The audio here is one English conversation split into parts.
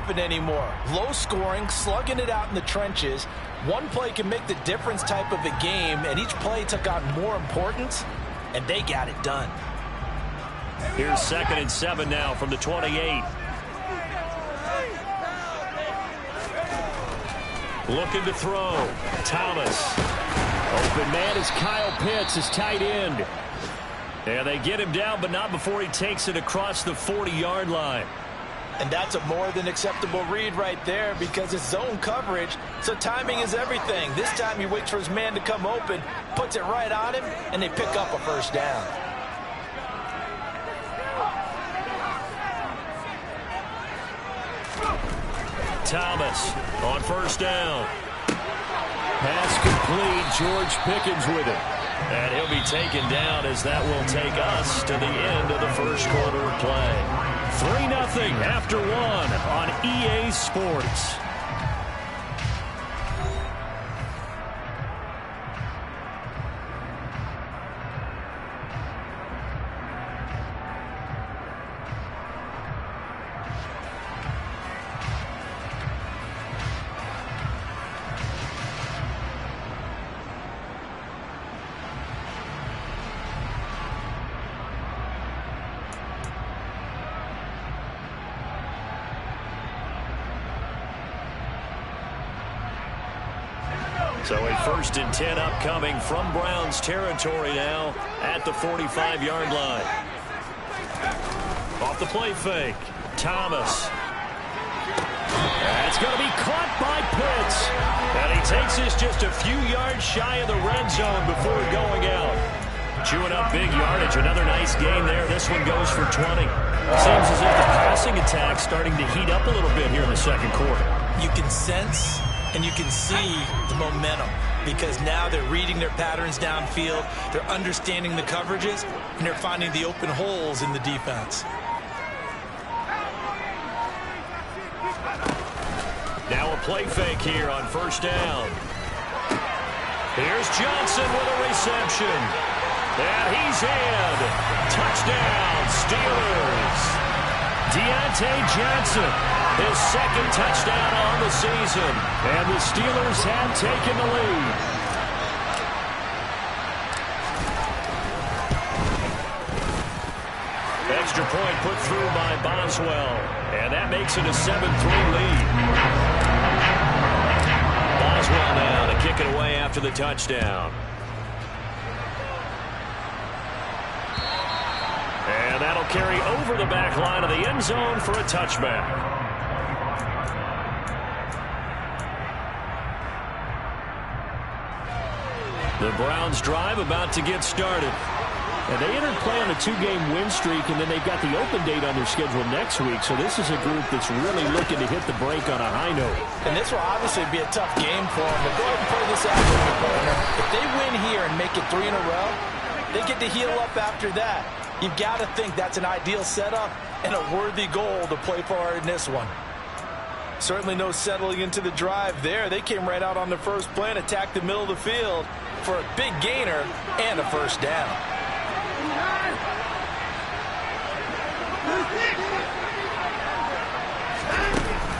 happen anymore. Low scoring, slugging it out in the trenches. One play can make the difference type of a game, and each play took on more importance, and they got it done. Here's 2nd and 7 now from the 28. Looking to throw. Thomas. Open man is Kyle Pitts, his tight end. And they get him down, but not before he takes it across the 40-yard line. And that's a more than acceptable read right there because it's zone coverage, so timing is everything. This time he waits for his man to come open, puts it right on him, and they pick up a first down. Thomas on first down. Pass complete. George Pickens with it. And he'll be taken down as that will take us to the end of the first quarter of play. 3-0 after 1 on EA Sports. So a 1st and 10 upcoming from Browns territory now at the 45-yard line. Off the play fake. Thomas. That's going to be caught by Pitts. And he takes this just a few yards shy of the red zone before going out. Chewing up big yardage. Another nice gain there. This one goes for 20. Seems as if the passing attack's starting to heat up a little bit here in the second quarter. You can sense and you can see the momentum because now they're reading their patterns downfield, they're understanding the coverages, and they're finding the open holes in the defense. Now a play fake here on first down. Here's Johnson with a reception. And he's in. Touchdown, Steelers. Deontay Johnson, his 2nd touchdown on the season. And the Steelers have taken the lead. Extra point put through by Boswell. And that makes it a 7-3 lead. Boswell now to kick it away after the touchdown. And that'll carry over the back line of the end zone for a touchback. The Browns drive about to get started. And they entered play on a 2-game win streak, and then they've got the open date on their schedule next week. So this is a group that's really looking to hit the break on a high note. And this will obviously be a tough game for them. But go ahead and play this out for me, partner. If they win here and make it 3 in a row, they get to heal up after that. You've got to think that's an ideal setup and a worthy goal to play for in this one. Certainly no settling into the drive there. They came right out on the first play and attacked the middle of the field for a big gainer and a first down.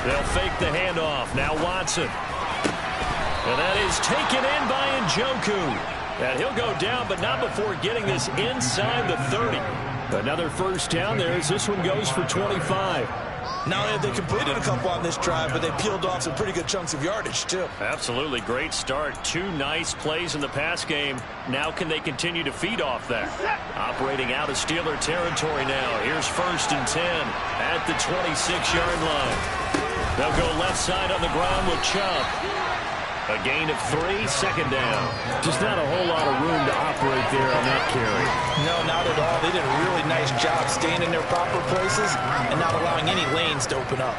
They'll fake the handoff. Now Watson. And that is taken in by Njoku. And he'll go down, but not before getting this inside the 30. Another first down there as this one goes for 25. Not only have they completed a couple on this drive, but they peeled off some pretty good chunks of yardage, too. Absolutely. Great start. 2 nice plays in the pass game. Now can they continue to feed off that? Operating out of Steeler territory now. Here's 1st and 10 at the 26-yard line. They'll go left side on the ground with Chubb. A gain of 3, 2nd down. Just not a whole lot of room to operate there on that carry. No, not at all. They did a really nice job staying in their proper places and not allowing any lanes to open up.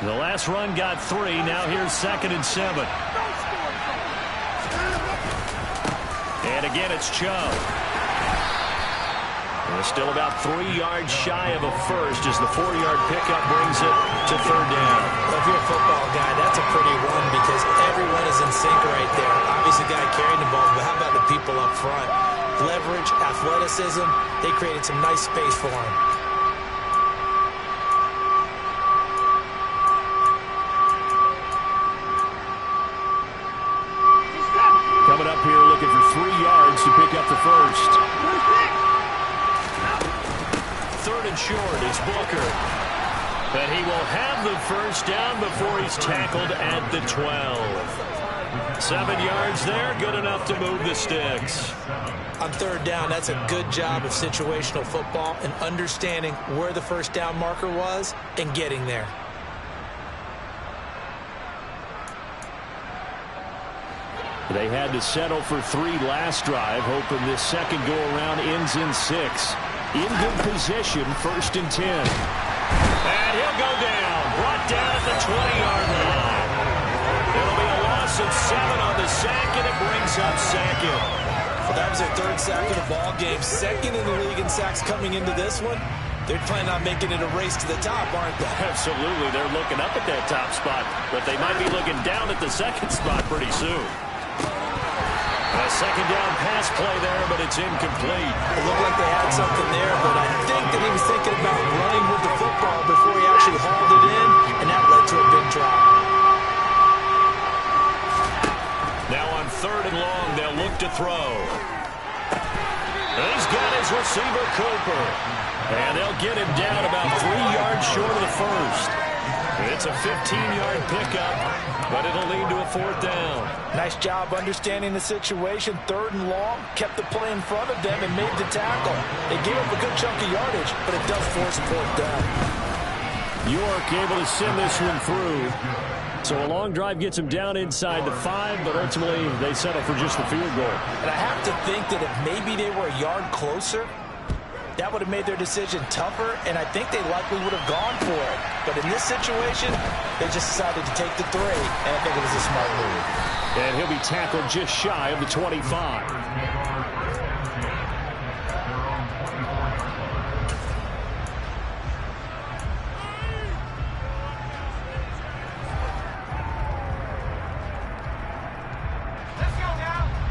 The last run got 3. Now here's 2nd and 7. And again, it's Chubb. They're still about 3 yards shy of a first as the 4-yard pickup brings it to 3rd down. Well, if you're a football guy, that's a pretty run because everyone is in sync right there. Obviously, the guy carrying the ball, but how about the people up front? leverage, athleticism. They created some nice space for him. Coming up here looking for 3 yards to pick up the first. 3rd and short is Booker. But he will have the first down before he's tackled at the 12. 7 yards there, good enough to move the sticks. On 3rd down, that's a good job of situational football and understanding where the first down marker was and getting there. They had to settle for 3 last drive, hoping this second go-around ends in 6. In good position, 1st and 10. And he'll go down, brought down at the 20-yard line. It'll be a loss of 7 on the sack, and it brings up 2nd. Well, that was their 3rd sack of the ball game. 2nd in the league in sacks coming into this one. They're planning on making it a race to the top, aren't they? Absolutely. They're looking up at that top spot, but they might be looking down at the 2nd spot pretty soon. A 2nd down pass play there, but it's incomplete. It looked like they had something there, but I think that he was thinking about running with the football before he actually hauled it in, and that led to a big drop. Now on 3rd and long, they'll look to throw. He's got his receiver, Cooper. And they'll get him down about 3 yards short of the first. It's a 15-yard pickup, but it'll lead to a 4th down. Nice job understanding the situation. 3rd and long, kept the play in front of them and made the tackle. They gave up a good chunk of yardage, but it does force a 4th down. York able to send this one through. So a long drive gets them down inside the 5, but ultimately they settle for just the field goal. And I have to think that if maybe they were a yard closer, that would have made their decision tougher, and I think they likely would have gone for it. But in this situation, they just decided to take the 3, and I think it was a smart move. And he'll be tackled just shy of the 25.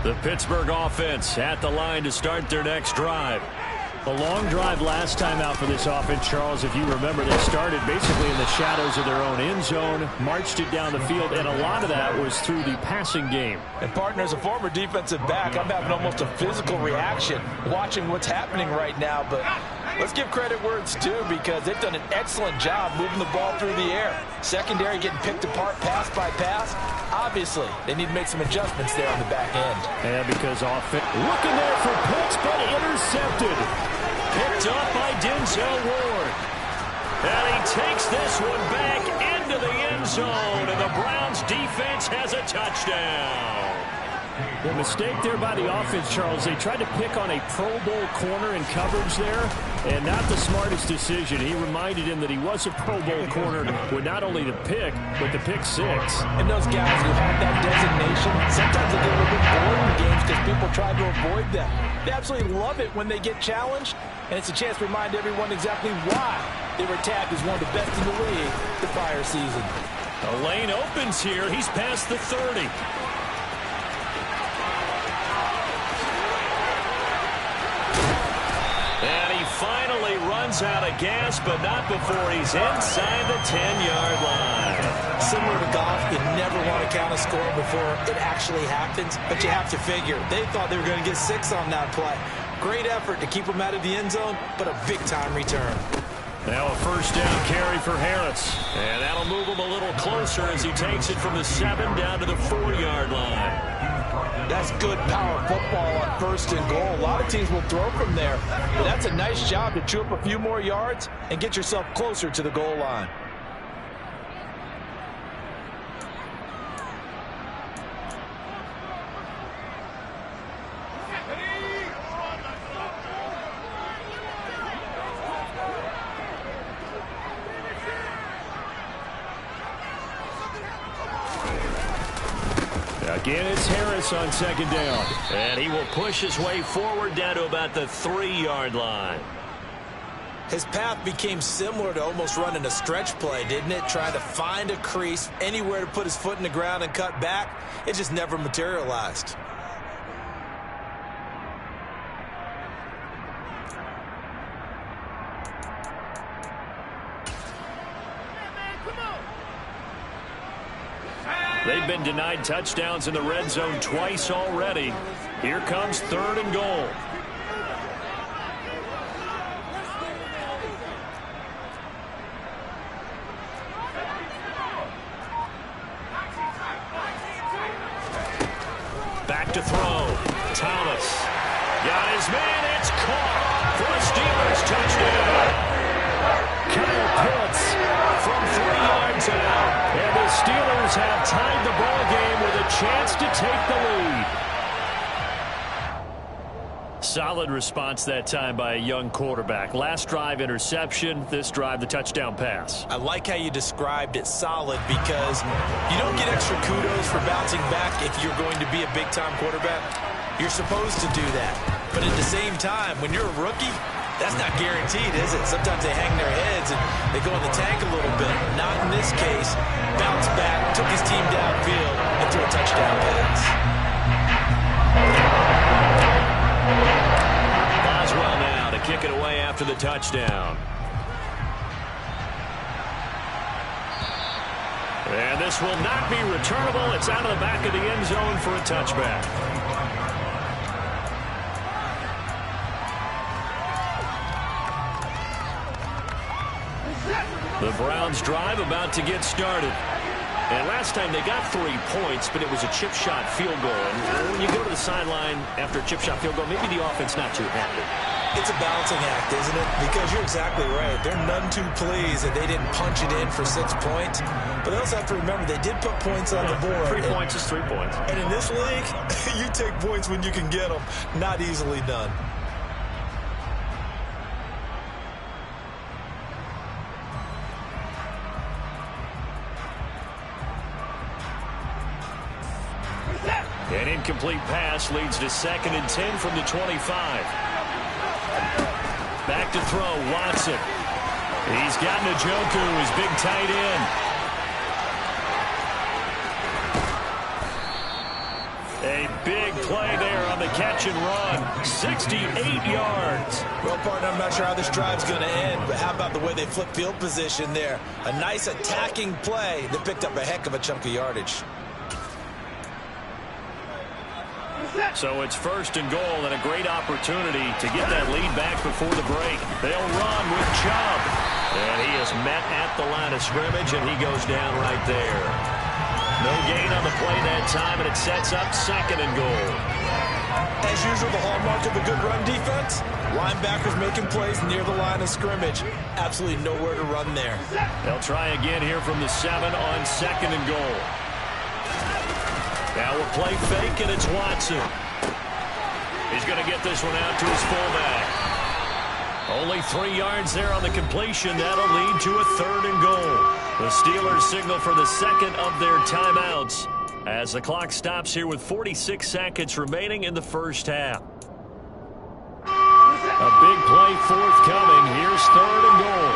The Pittsburgh offense at the line to start their next drive. A long drive last time out for this offense, Charles. If you remember, they started basically in the shadows of their own end zone, marched it down the field, and a lot of that was through the passing game. And, partner, as a former defensive back, I'm having almost a physical reaction watching what's happening right now. But let's give credit where it's due, because they've done an excellent job moving the ball through the air. Secondary getting picked apart pass by pass. Obviously, they need to make some adjustments there on the back end. And because offense looking there for Pitts, but intercepted. Picked up by Denzel Ward. And he takes this one back into the end zone, and the Browns defense has a touchdown. The mistake there by the offense, Charles. They tried to pick on a Pro Bowl corner in coverage there, and not the smartest decision. He reminded him that he was a Pro Bowl corner with not only the pick, but the pick 6. And those guys who have that designation, sometimes they get a little bit bored in games because people try to avoid them. They absolutely love it when they get challenged, and it's a chance to remind everyone exactly why they were tagged as one of the best in the league the prior season. The lane opens here. He's past the 30. And he finally runs out of gas, but not before he's inside the 10-yard line. Similar to golf, you never want to count a score before it actually happens, but you have to figure they thought they were going to get 6 on that play. Great effort to keep them out of the end zone, but a big-time return. Now a first down carry for Harris. And that'll move him a little closer as he takes it from the 7 down to the 4-yard line. That's good power football on 1st and goal. A lot of teams will throw from there, but that's a nice job to chew up a few more yards and get yourself closer to the goal line. Again, it's Harris on 2nd down. And he will push his way forward down to about the 3-yard line. His path became similar to almost running a stretch play, didn't it? Trying to find a crease, anywhere to put his foot in the ground and cut back. It just never materialized. They've been denied touchdowns in the red zone twice already. Here comes 3rd and goal. Back to throw. Thomas. Got his man. It's caught for a Steelers touchdown. Kyle Pitts from 3 yards out. And the Steelers have tied the ball game with a chance to take the lead. Solid response that time by a young quarterback. Last drive, interception. This drive, the touchdown pass. I like how you described it, solid, because you don't get extra kudos for bouncing back if you're going to be a big-time quarterback. You're supposed to do that. But at the same time, when you're a rookie, that's not guaranteed, is it? Sometimes they hang their heads and they go in the tank a little bit. Not in this case. Bounced back, took his team downfield, and threw a touchdown pass. Boswell now to kick it away after the touchdown. And this will not be returnable. It's out of the back of the end zone for a touchback. The Browns drive about to get started. And last time they got 3 points, but it was a chip shot field goal. And when you go to the sideline after a chip shot field goal, maybe the offense not too happy. It's a balancing act, isn't it? Because you're exactly right. They're none too pleased that they didn't punch it in for 6 points. But they also have to remember they did put points on the board. 3 points is 3 points. And in this league, you take points when you can get them. Not easily done. An incomplete pass leads to 2nd and 10 from the 25. Back to throw, Watson. He's got Njoku, his big tight end. A big play there on the catch and run. 68 yards. Well, partner, I'm not sure how this drive's going to end, but how about the way they flip field position there? A nice attacking play that picked up a heck of a chunk of yardage. So it's 1st and goal and a great opportunity to get that lead back before the break. They'll run with Chubb. And he is met at the line of scrimmage, and he goes down right there. No gain on the play that time, and it sets up 2nd and goal. As usual, the hallmark of a good run defense, linebackers making plays near the line of scrimmage. Absolutely nowhere to run there. They'll try again here from the 7 on 2nd and goal. Now a play fake, and it's Watson. He's going to get this one out to his fullback. Only 3 yards there on the completion. That'll lead to a 3rd and goal. The Steelers signal for the 2nd of their timeouts as the clock stops here with 46 seconds remaining in the first half. A big play forthcoming. Here's 3rd and goal.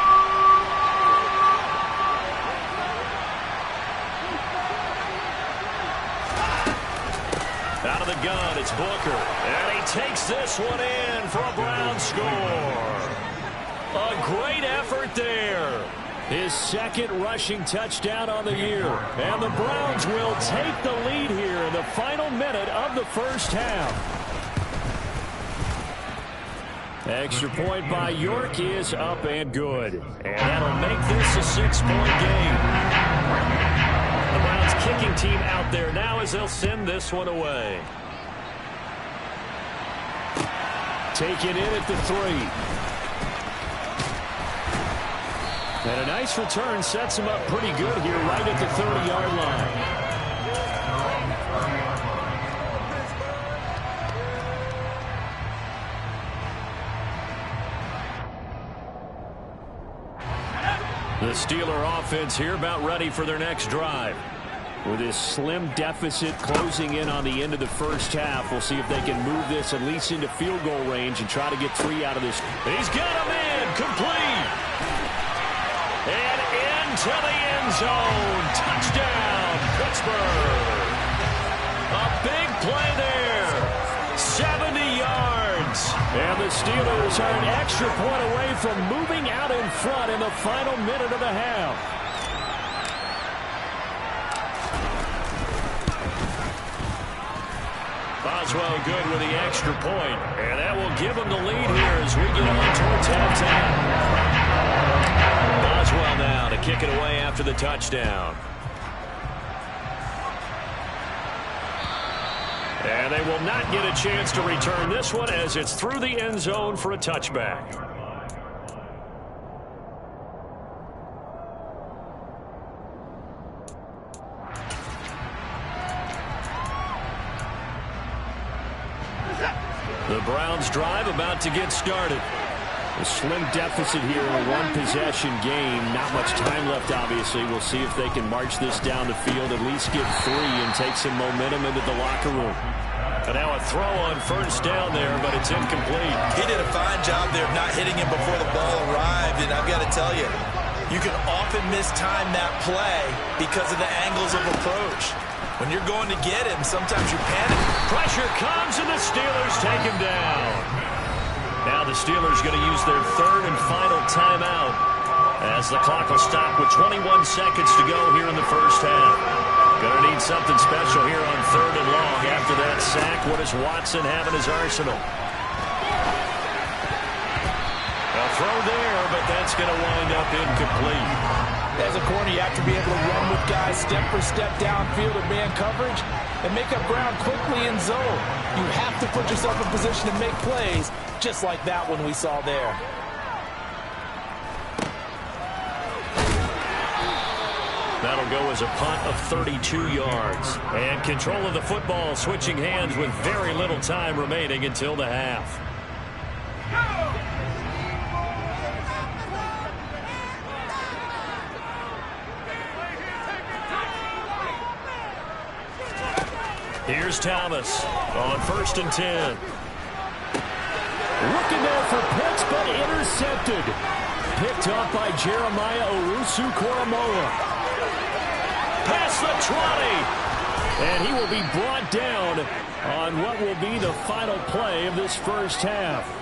Out of the gun, it's Booker. And he takes this one in for a Browns score. A great effort there. His 2nd rushing touchdown on the year. And the Browns will take the lead here in the final minute of the first half. Extra point by York is up and good. And that'll make this a 6-point game. The Browns kicking team out there now as they'll send this one away. Taken in at the 3. And a nice return sets him up pretty good here right at the 30-yard line. The Steeler offense here about ready for their next drive. With this slim deficit closing in on the end of the first half, we'll see if they can move this at least into field goal range and try to get 3 out of this. He's got a man complete. And into the end zone. Touchdown, Pittsburgh. A big play there. 70 yards. And the Steelers are an extra point away from moving out in front in the final minute of the half. Boswell good with the extra point. And that will give them the lead here as we get on towards halftime. Boswell now to kick it away after the touchdown. And they will not get a chance to return this one as it's through the end zone for a touchback. The Browns drive about to get started. A slim deficit here in a one-possession game. Not much time left, obviously. We'll see if they can march this down the field, at least get 3 and take some momentum into the locker room. And now a throw on first down there, but it's incomplete. He did a fine job there of not hitting him before the ball arrived, and I've got to tell you, you can often mistime that play because of the angles of approach. When you're going to get him, sometimes you panic. Pressure comes, and the Steelers take him down. Now the Steelers going to use their third and final timeout as the clock will stop with 21 seconds to go here in the first half. Going to need something special here on third and long. After that sack, what does Watson have in his arsenal? A throw there, but that's going to wind up incomplete. As a corner, you have to be able to run with guys step for step downfield in man coverage and make up ground quickly in zone. You have to put yourself in position to make plays, just like that one we saw there. That'll go as a punt of 32 yards. And control of the football switching hands with very little time remaining until the half. Here's Thomas on 1st and 10. Looking there for Pitts, but intercepted. Picked up by Jeremiah Owusu-Koramoah. Past the 20. And he will be brought down on what will be the final play of this first half.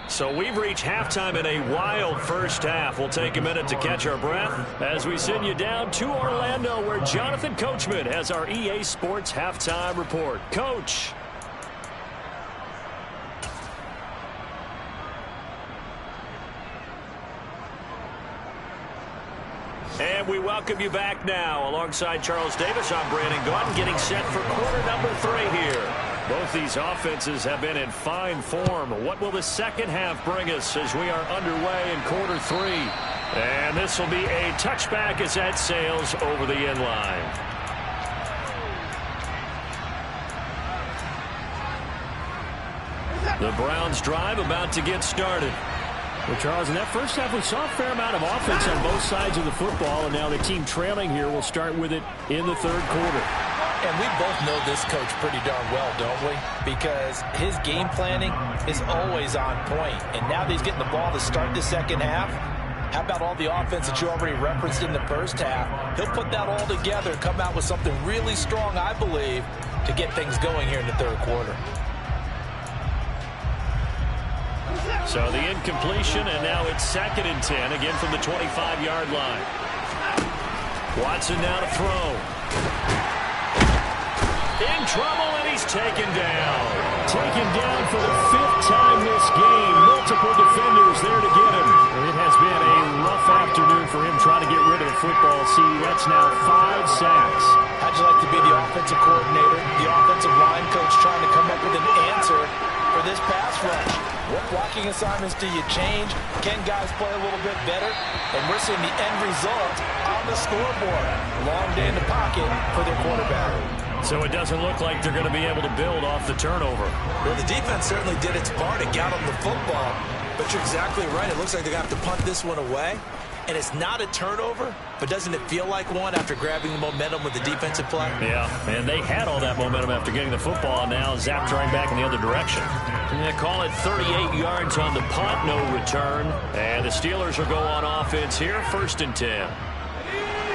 So we've reached halftime in a wild first half. We'll take a minute to catch our breath as we send you down to Orlando, where Jonathan Coachman has our EA Sports halftime report. Coach. And we welcome you back now. Alongside Charles Davis, I'm Brandon Gaudin, getting set for quarter number 3 here. Both these offenses have been in fine form. What will the second half bring us as we are underway in quarter 3? And this will be a touchback as that sails over the end line. The Browns drive about to get started. Well, Charles, in that first half, we saw a fair amount of offense on both sides of the football, and now the team trailing here will start with it in the third quarter. And we both know this coach pretty darn well, don't we? Because his game planning is always on point. And now that he's getting the ball to start the second half, how about all the offense that you already referenced in the first half? He'll put that all together and come out with something really strong, I believe, to get things going here in the third quarter. So the incompletion, and now it's 2nd and 10, again from the 25-yard line. Watson now to throw. In trouble, and he's taken down. Taken down for the 5th time this game. Multiple defenders there to get him. And it has been a rough afternoon for him trying to get rid of the football. See, that's now 5 sacks. How'd you like to be the offensive coordinator, the offensive line coach trying to come up with an answer for this pass rush? What blocking assignments do you change? Can guys play a little bit better? And we're seeing the end result on the scoreboard. Long day in the pocket for their quarterback. So it doesn't look like they're going to be able to build off the turnover. Well, the defense certainly did its part and got them the football. But you're exactly right. It looks like they're going to have to punt this one away. And it's not a turnover, but doesn't it feel like one after grabbing the momentum with the defensive play? Yeah, and they had all that momentum after getting the football, and now zapped right back in the other direction. And they call it 38 yards on the punt, no return. And the Steelers will go on offense here, 1st and 10.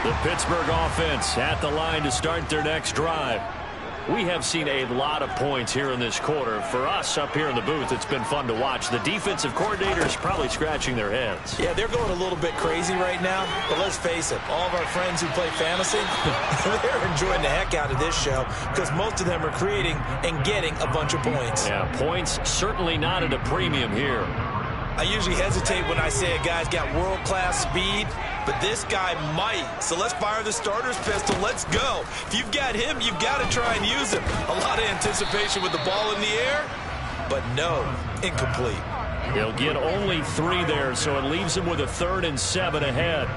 The Pittsburgh offense at the line to start their next drive. We have seen a lot of points here in this quarter. For us up here in the booth, it's been fun to watch. The defensive coordinators probably scratching their heads. Yeah, they're going a little bit crazy right now, but let's face it, all of our friends who play fantasy, they're enjoying the heck out of this show because most of them are creating and getting a bunch of points. Yeah, points certainly not at a premium here. I usually hesitate when I say a guy's got world-class speed, but this guy might. So let's fire the starter's pistol. Let's go. If you've got him, you've got to try and use him. A lot of anticipation with the ball in the air, but no, incomplete. He'll get only 3 there, so it leaves him with a 3rd and 7 ahead.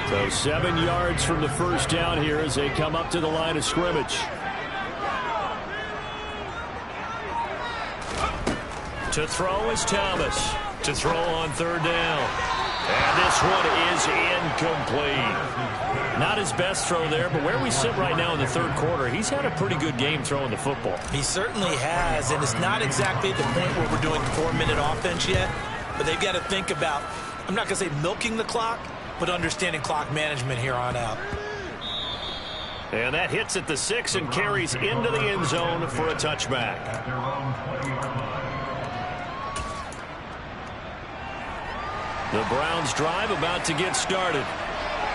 So 7 yards from the first down here as they come up to the line of scrimmage. To throw is Thomas. To throw on 3rd down. And this one is incomplete. Not his best throw there, but where we sit right now in the 3rd quarter, he's had a pretty good game throwing the football. He certainly has, and it's not exactly at the point where we're doing 4-minute offense yet, but they've got to think about, I'm not going to say milking the clock, but understanding clock management here on out. And that hits at the 6 and carries into the end zone for a touchback. The Browns drive about to get started.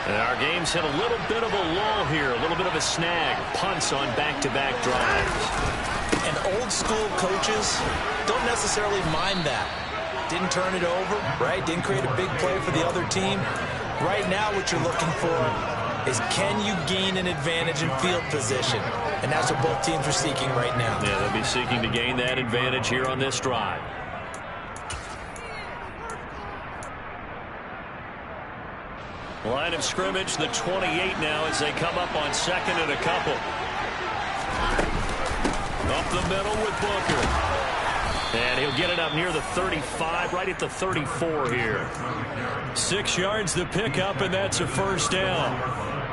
And our game's hit a little bit of a lull here, a little bit of a snag. Punts on back-to-back drives. And old school coaches don't necessarily mind that. Didn't turn it over, right? Didn't create a big play for the other team. Right now what you're looking for is can you gain an advantage in field position? And that's what both teams are seeking right now. Yeah, they'll be seeking to gain that advantage here on this drive. Line of scrimmage, the 28 now as they come up on 2nd and a couple. Up the middle with Booker. And he'll get it up near the 35, right at the 34 here. 6 yards the pickup, and that's a first down.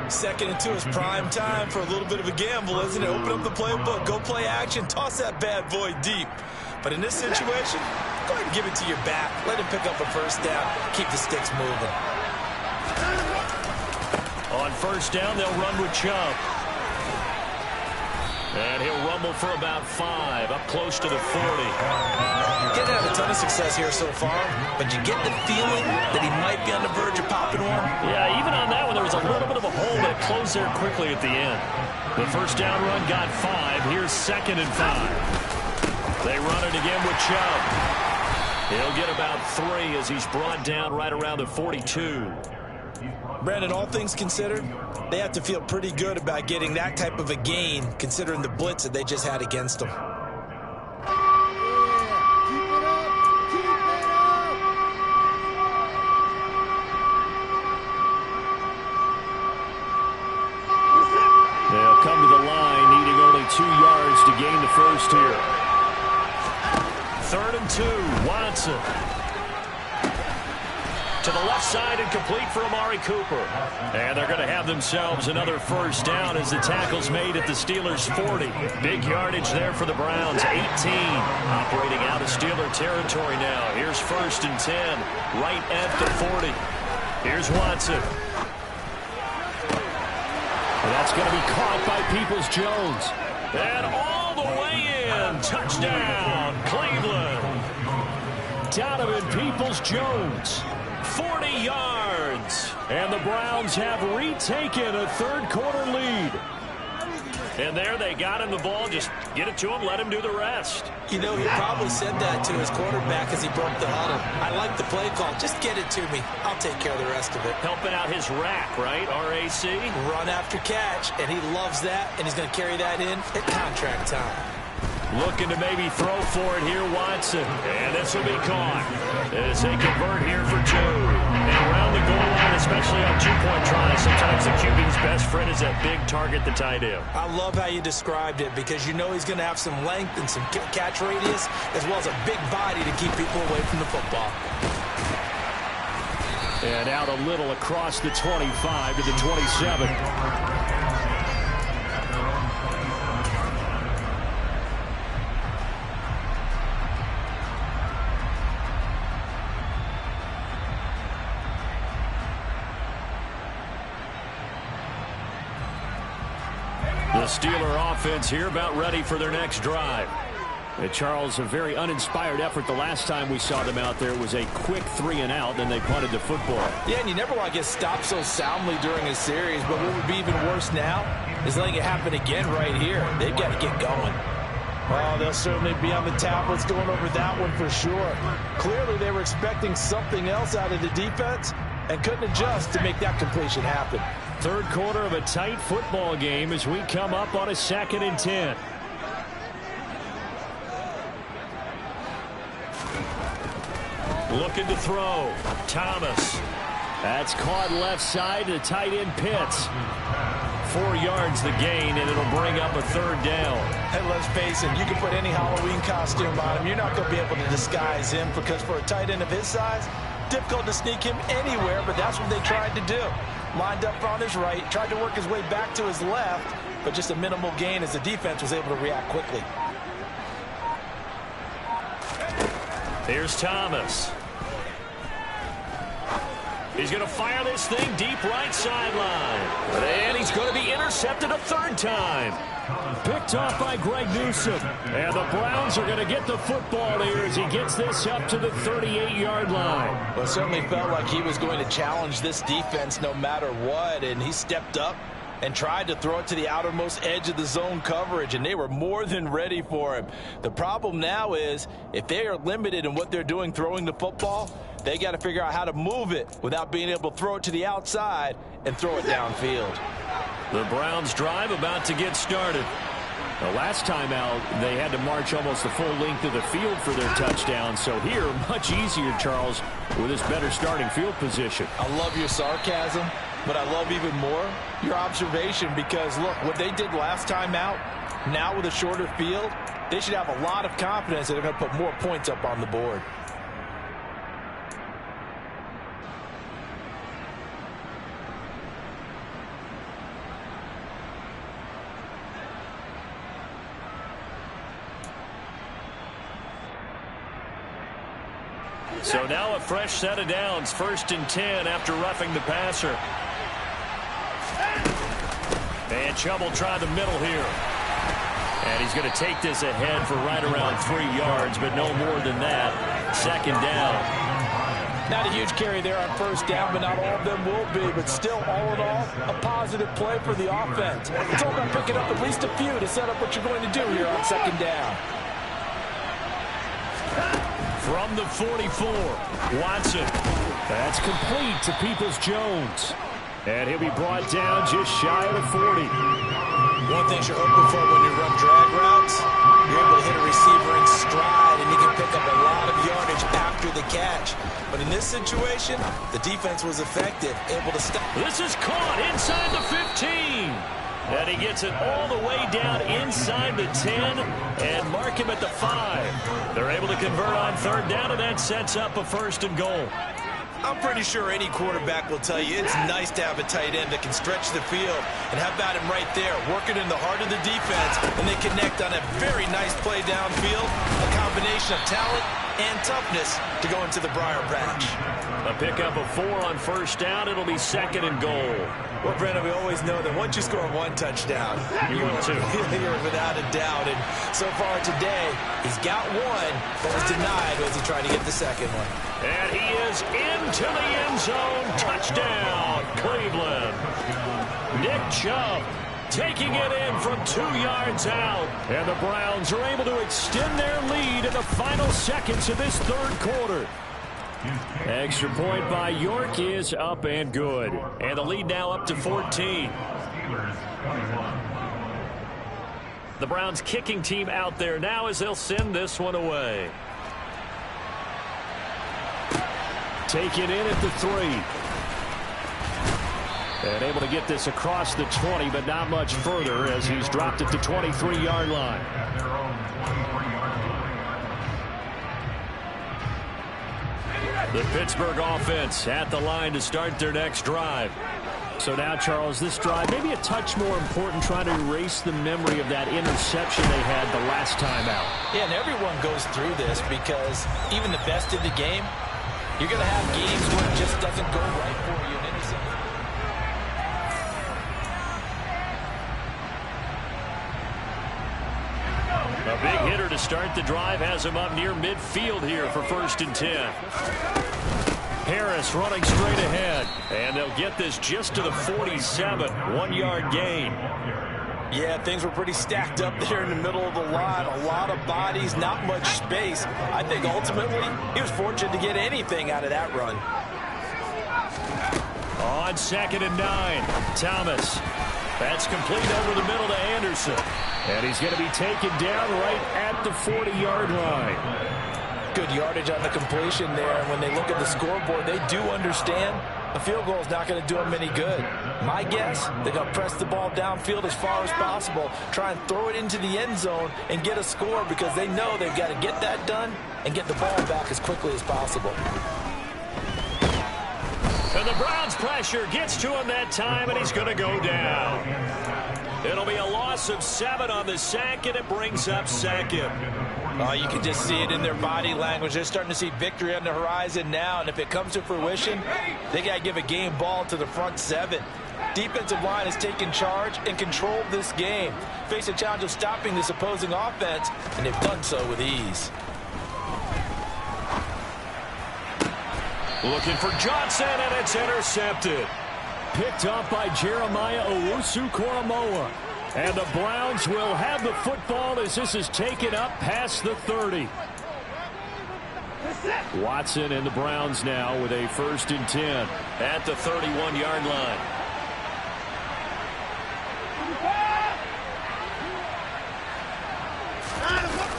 2nd and 2 is prime time for a little bit of a gamble, isn't it? Open up the playbook, go play action, toss that bad boy deep. But in this situation, go ahead and give it to your back. Let him pick up a first down, keep the sticks moving. On first down, they'll run with Chubb. And he'll rumble for about 5, up close to the 40. Getting had a ton of success here so far, but you get the feeling that he might be on the verge of popping one. Yeah, even on that one, there was a little bit of a hole that closed there quickly at the end. The first down run got 5. Here's 2nd and 5. They run it again with Chubb. He'll get about 3 as he's brought down right around the 42. Brandon, all things considered, they have to feel pretty good about getting that type of a gain, considering the blitz that they just had against them. They'll come to the line, needing only 2 yards to gain the first here. 3rd and 2, Watson. To the left side and complete for Amari Cooper. And they're going to have themselves another first down as the tackle's made at the Steelers' 40. Big yardage there for the Browns, 18. Operating out of Steeler territory now. Here's 1st and 10, right at the 40. Here's Watson. And that's going to be caught by Peoples-Jones. And all the way in. Touchdown, Cleveland. Donovan Peoples-Jones. 40 yards. And the Browns have retaken a 3rd quarter lead. And there they got him the ball. Just get it to him, let him do the rest. You know, he probably said that to his quarterback as he broke the huddle. I like the play call. Just get it to me. I'll take care of the rest of it. Helping out his rack, right? RAC. Run after catch, and he loves that, and he's going to carry that in at contract time. Looking to maybe throw for it here, Watson. And this will be caught as they convert here for 2. And around the goal line, especially on 2-point tries, sometimes the QB's best friend is that big target, the tight end. I love how you described it because you know he's going to have some length and some catch radius as well as a big body to keep people away from the football. And out a little across the 25 to the 27. The Steeler offense here about ready for their next drive. Charles, a very uninspired effort the last time we saw them out there. It was a quick 3-and-out, then they punted the football. Yeah, and you never want to get stopped so soundly during a series, but what would be even worse now is letting it happen again right here. They've got to get going. Oh, they'll certainly be on the tablets going over that one for sure. Clearly, they were expecting something else out of the defense and couldn't adjust to make that completion happen. Third quarter of a tight football game as we come up on a 2nd and 10. Looking to throw. Thomas. That's caught left side to tight end Pitts. 4 yards the gain, and it'll bring up a 3rd down. Hey, let's face it, you can put any Halloween costume on him. You're not going to be able to disguise him because for a tight end of his size, difficult to sneak him anywhere, but that's what they tried to do. Lined up on his right, tried to work his way back to his left, but just a minimal gain as the defense was able to react quickly. Here's Thomas. He's going to fire this thing deep right sideline. And he's going to be intercepted a 3rd time. Picked off by Greg Newsome. And the Browns are going to get the football here as he gets this up to the 38-yard line. Well, it certainly felt like he was going to challenge this defense no matter what, and he stepped up and tried to throw it to the outermost edge of the zone coverage, and they were more than ready for him. The problem now is if they are limited in what they're doing throwing the football, they got to figure out how to move it without being able to throw it to the outside and throw it downfield. The Browns drive about to get started. The last time out, they had to march almost the full length of the field for their touchdown. So here, much easier, Charles, with this better starting field position. I love your sarcasm, but I love even more your observation because, look, what they did last time out, now with a shorter field, they should have a lot of confidence that they're going to put more points up on the board. So now a fresh set of downs, 1st and 10 after roughing the passer. And Chubb will try the middle here. And he's going to take this ahead for right around 3 yards, but no more than that. 2nd down. Not a huge carry there on 1st down, but not all of them will be. But still, all in all, a positive play for the offense. It's all about picking up at least a few to set up what you're going to do here on 2nd down. From the 44, Watson. That's complete to Peoples-Jones. And he'll be brought down just shy of the 40. One thing you're hoping for when you run drag routes, you're able to hit a receiver in stride, and you can pick up a lot of yardage after the catch. But in this situation, the defense was effective, able to stop. This is caught inside the 15. And he gets it all the way down inside the 10 and mark him at the 5. They're able to convert on 3rd down, and that sets up a 1st and goal. I'm pretty sure any quarterback will tell you it's nice to have a tight end that can stretch the field. And how about him right there, working in the heart of the defense, and they connect on a very nice play downfield, a combination of talent and toughness to go into the briar patch. A pickup of 4 on 1st down. It'll be 2nd and goal. Well, Brandon, we always know that once you score 1 touchdown, you win 2. You're without a doubt. And so far today, he's got 1, but was denied as he tried to get the 2nd one. And he is into the end zone. Touchdown, Cleveland. Nick Chubb taking it in from 2 yards out. And the Browns are able to extend their lead in the final seconds of this 3rd quarter. Extra point by York is up and good. And the lead now up to 14. The Browns kicking team out there now as they'll send this one away. Take it in at the 3. And able to get this across the 20, but not much further as he's dropped at the 23-yard line. The Pittsburgh offense at the line to start their next drive. So now, Charles, this drive maybe a touch more important, trying to erase the memory of that interception they had the last time out. Yeah, and everyone goes through this because even the best in the game, you're going to have games where it just doesn't go right for you in any sense. start the drive has him up near midfield here for 1st and 10. Harris running straight ahead. And they'll get this just to the 47. 1-yard gain. Yeah, things were pretty stacked up there in the middle of the line. A lot of bodies, not much space. I think ultimately he was fortunate to get anything out of that run. On 2nd and 9, Thomas. That's complete over the middle to Anderson. And he's going to be taken down right at the 40-yard line. Good yardage on the completion there. And when they look at the scoreboard, they do understand a field goal is not going to do them any good. My guess, they're going to press the ball downfield as far as possible, try and throw it into the end zone and get a score because they know they've got to get that done and get the ball back as quickly as possible. And the Browns' pressure gets to him that time, and he's going to go down. It'll be a loss of 7 on the sack, and it brings up 2nd. You can just see it in their body language. They're starting to see victory on the horizon now, and if it comes to fruition, they got to give a game ball to the front 7. Defensive line has taken charge and controlled this game. Face a challenge of stopping this opposing offense, and they've done so with ease. Looking for Johnson, and it's intercepted. Picked off by Jeremiah Owusu-Koramoah. And the Browns will have the football as this is taken up past the 30. Watson and the Browns now with a 1st and 10. At the 31-yard line.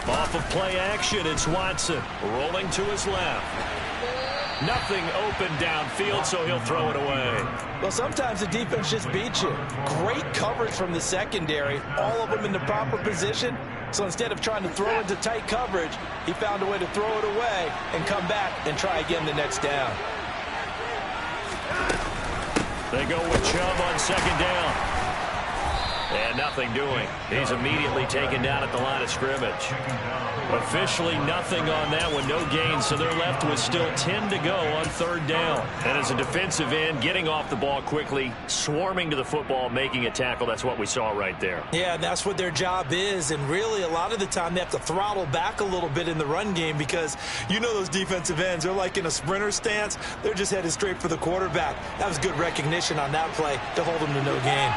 Off of play action, it's Watson. Rolling to his left. Nothing open downfield, so he'll throw it away. Well, sometimes the defense just beats you. Great coverage from the secondary, all of them in the proper position. So instead of trying to throw into tight coverage, he found a way to throw it away and come back and try again the next down. They go with Chubb on 2nd down. And nothing doing. He's immediately taken down at the line of scrimmage. Officially nothing on that one, no gain, so they're left with still 10 to go on 3rd down. And as a defensive end, getting off the ball quickly, swarming to the football, making a tackle, that's what we saw right there. Yeah, and that's what their job is, and really a lot of the time they have to throttle back a little bit in the run game because you know those defensive ends, they're like in a sprinter stance, they're just headed straight for the quarterback. That was good recognition on that play to hold them to no gain.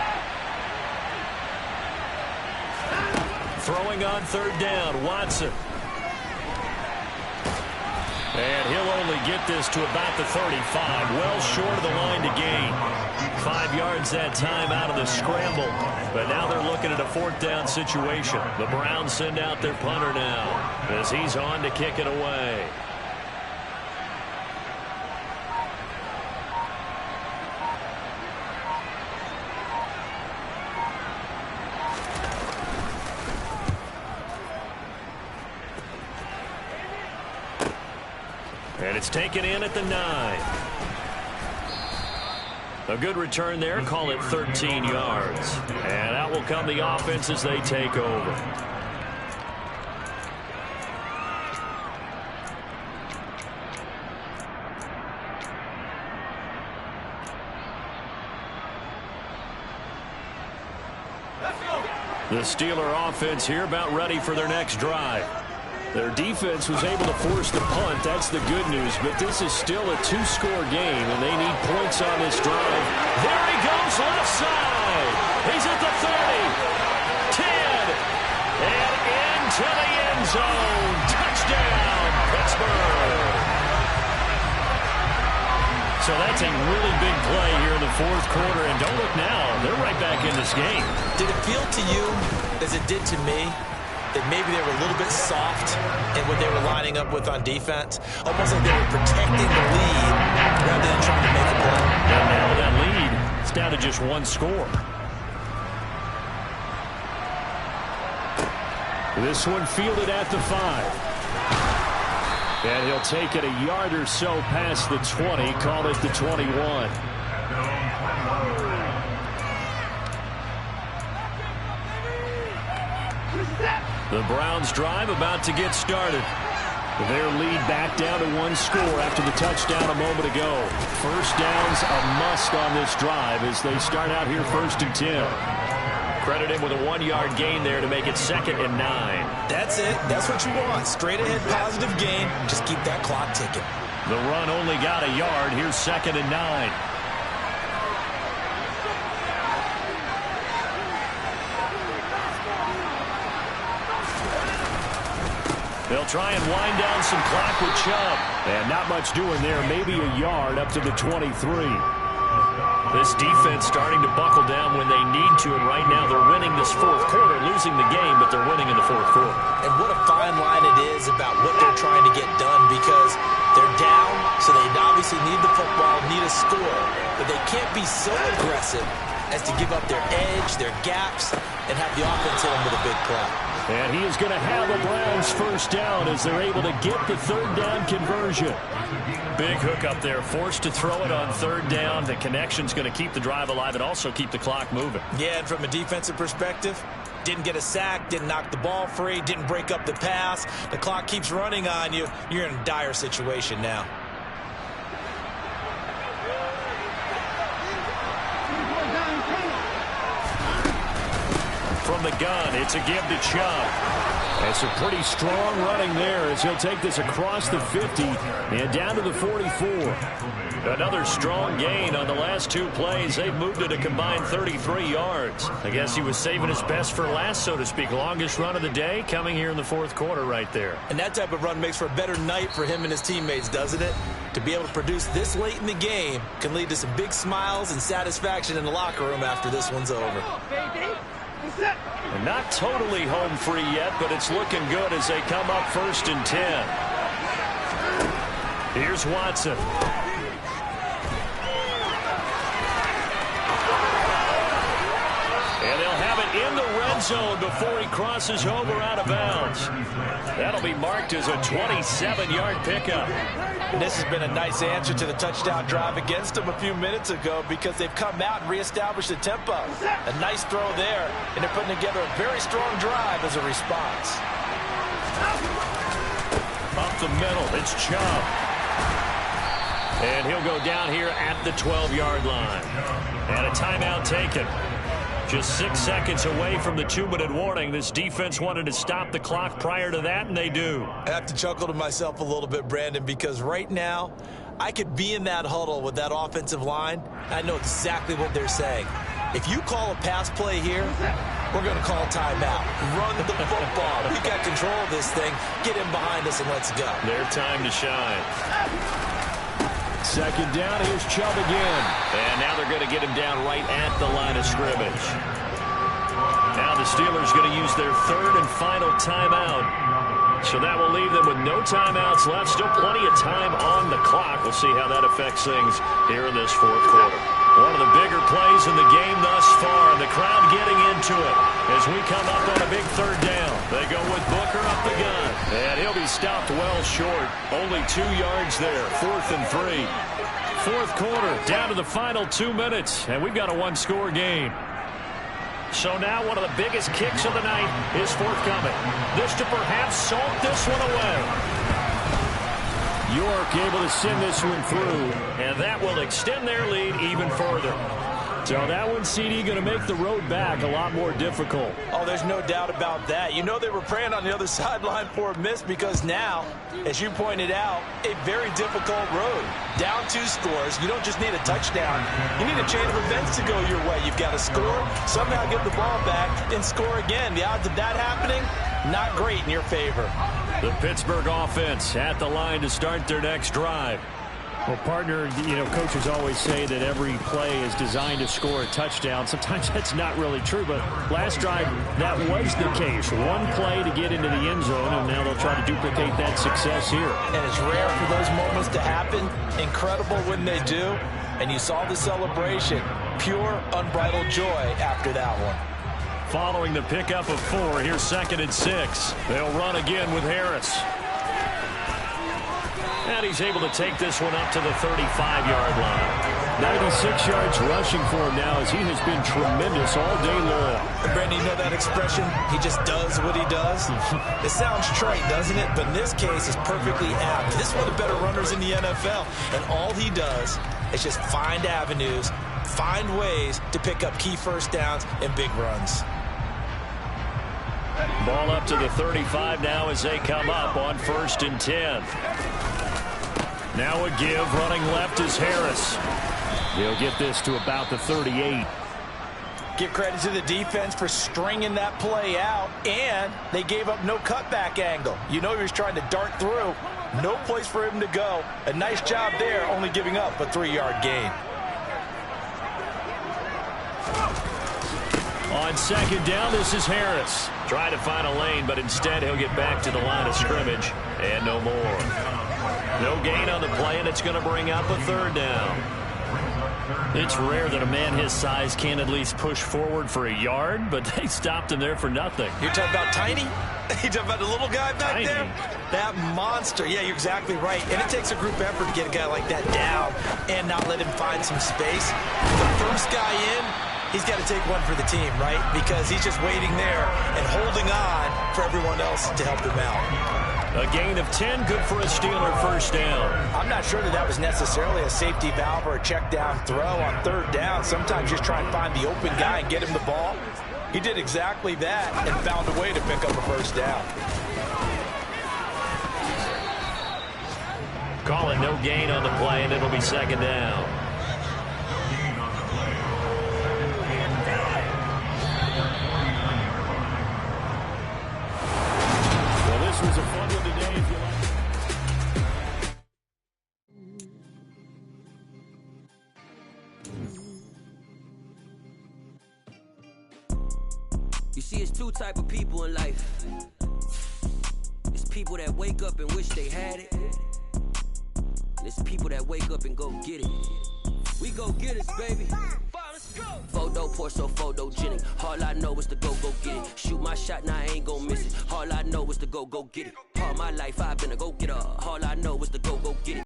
Throwing on 3rd down, Watson. And he'll only get this to about the 35, well short of the line to gain. 5 yards that time out of the scramble. But now they're looking at a 4th down situation. The Browns send out their punter now as he's on to kick it away. And it's taken in at the 9. A good return there. Call it 13 yards. And out will come the offense as they take over. The Steeler offense here about ready for their next drive. Their defense was able to force the punt. That's the good news. But this is still a 2-score game, and they need points on this drive. There he goes, left side. He's at the 30, 10, and into the end zone. Touchdown, Pittsburgh. So that's a really big play here in the 4th quarter. And don't look now, they're right back in this game. Did it feel to you, as it did to me, that maybe they were a little bit soft in what they were lining up with on defense? Almost like they were protecting the lead rather than trying to make a play. And now that lead, it's down to just 1 score. This one fielded at the 5. And he'll take it a yard or so past the 20, call it the 21. The Browns drive about to get started. Their lead back down to 1 score after the touchdown a moment ago. 1st down's a must on this drive as they start out here 1st and 10. Credit him with a 1-yard gain there to make it 2nd and 9. That's it. That's what you want. Straight ahead positive gain. Just keep that clock ticking. The run only got a yard. Here's 2nd and 9. They'll try and wind down some clock with Chubb. And not much doing there. Maybe a yard up to the 23. This defense starting to buckle down when they need to, and right now they're winning this 4th quarter, losing the game, but they're winning in the 4th quarter. And what a fine line it is about what they're trying to get done, because they're down, so they obviously need the football, need a score, but they can't be so aggressive as to give up their edge, their gaps, and have the offense hit them with a big play. And he is going to have a Browns first down as they're able to get the 3rd down conversion. Big hook up there, forced to throw it on 3rd down. The connection's going to keep the drive alive and also keep the clock moving. Yeah, and from a defensive perspective, didn't get a sack, didn't knock the ball free, didn't break up the pass. The clock keeps running on you. You're in a dire situation now. From the gun, it's a give to Chubb. That's a pretty strong running there as he'll take this across the 50 and down to the 44. Another strong gain on the last 2 plays. They've moved it a combined 33 yards. I guess he was saving his best for last, so to speak. Longest run of the day coming here in the 4th quarter right there. And that type of run makes for a better night for him and his teammates, doesn't it? To be able to produce this late in the game can lead to some big smiles and satisfaction in the locker room after this one's over. And not totally home free yet, but it's looking good as they come up 1st and 10. Here's Watson. And they'll have it in the red zone before he crosses over out of bounds. That'll be marked as a 27-yard pickup. And this has been a nice answer to the touchdown drive against them a few minutes ago, because they've come out and reestablished the tempo. A nice throw there, and they're putting together a very strong drive as a response. Up the middle, it's Chubb. And he'll go down here at the 12-yard line. And a timeout taken. Just 6 seconds away from the 2-minute warning. This defense wanted to stop the clock prior to that, and they do. I have to chuckle to myself a little bit, Brandon, because right now I could be in that huddle with that offensive line. I know exactly what they're saying. If you call a pass play here, we're going to call timeout. Run the football. We got control of this thing. Get him behind us and let's go. Their time to shine. 2nd down, here's Chubb again. And now they're going to get him down right at the line of scrimmage. Now the Steelers going to use their 3rd and final timeout. So that will leave them with no timeouts left. Still plenty of time on the clock. We'll see how that affects things here in this 4th quarter. One of the bigger plays in the game thus far. The crowd getting into it as we come up on a big 3rd down. They go with Booker up the gun. And he'll be stopped well short. Only 2 yards there. 4th and 3. 4th quarter, down to the final 2 minutes. And we've got a 1-score game. So now one of the biggest kicks of the night is forthcoming. This to perhaps salt this one away. York able to send this one through. And that will extend their lead even further. So that one, CD, going to make the road back a lot more difficult. Oh, there's no doubt about that. You know they were praying on the other sideline for a miss, because now, as you pointed out, a very difficult road. Down 2 scores. You don't just need a touchdown. You need a chain of events to go your way. You've got to score, somehow get the ball back, and score again. The odds of that happening, not great in your favor. The Pittsburgh offense at the line to start their next drive. Well, partner, coaches always say that every play is designed to score a touchdown. Sometimes that's not really true, but last drive, that was the case. One play to get into the end zone, and now they'll try to duplicate that success here. And it's rare for those moments to happen. Incredible when they do. And you saw the celebration. Pure, unbridled joy after that one. Following the pickup of 4, here's 2nd and 6. They'll run again with Harris. And he's able to take this one up to the 35-yard line. 96 yards rushing for him now, as he has been tremendous all day long. Brandon, you know that expression? He just does what he does. It sounds trite, doesn't it? But in this case, it's perfectly apt. This is one of the better runners in the NFL. And all he does is just find avenues, find ways to pick up key first downs and big runs. Ball up to the 35 now as they come up on 1st and 10. Now a give. Running left is Harris. He'll get this to about the 38. Give credit to the defense for stringing that play out, and they gave up no cutback angle. You know he was trying to dart through. No place for him to go. A nice job there, only giving up a 3-yard gain. On 2nd down, this is Harris. Trying to find a lane, but instead he'll get back to the line of scrimmage, and no more. No gain on the play, and it's going to bring up a 3rd down. It's rare that a man his size can at least push forward for a yard, but they stopped him there for nothing. You're talking about Tiny? You're talking about the little guy back Tiny. there? That monster. Yeah, you're exactly right. And it takes a group effort to get a guy like that down and not let him find some space. The first guy in, he's got to take one for the team, right? Because he's just waiting there and holding on for everyone else to help him out. A gain of 10, good for a Steeler 1st down. I'm not sure that was necessarily a safety valve or a check down throw on 3rd down. Sometimes just try and find the open guy and get him the ball. He did exactly that and found a way to pick up a 1st down. Calling no gain on the play, and it'll be 2nd down. Well, this was a fun one today, if you like. You see, it's 2 type of people in life. It's people that wake up and wish they had it. And it's people that wake up and go get it. We go get it, baby. Photo poor, so photogenic. All I know is to go get it. Shoot my shot, now I ain't gon' miss it. All I know is to go get it. All my life I've been a go-getter. All I know is to go get it.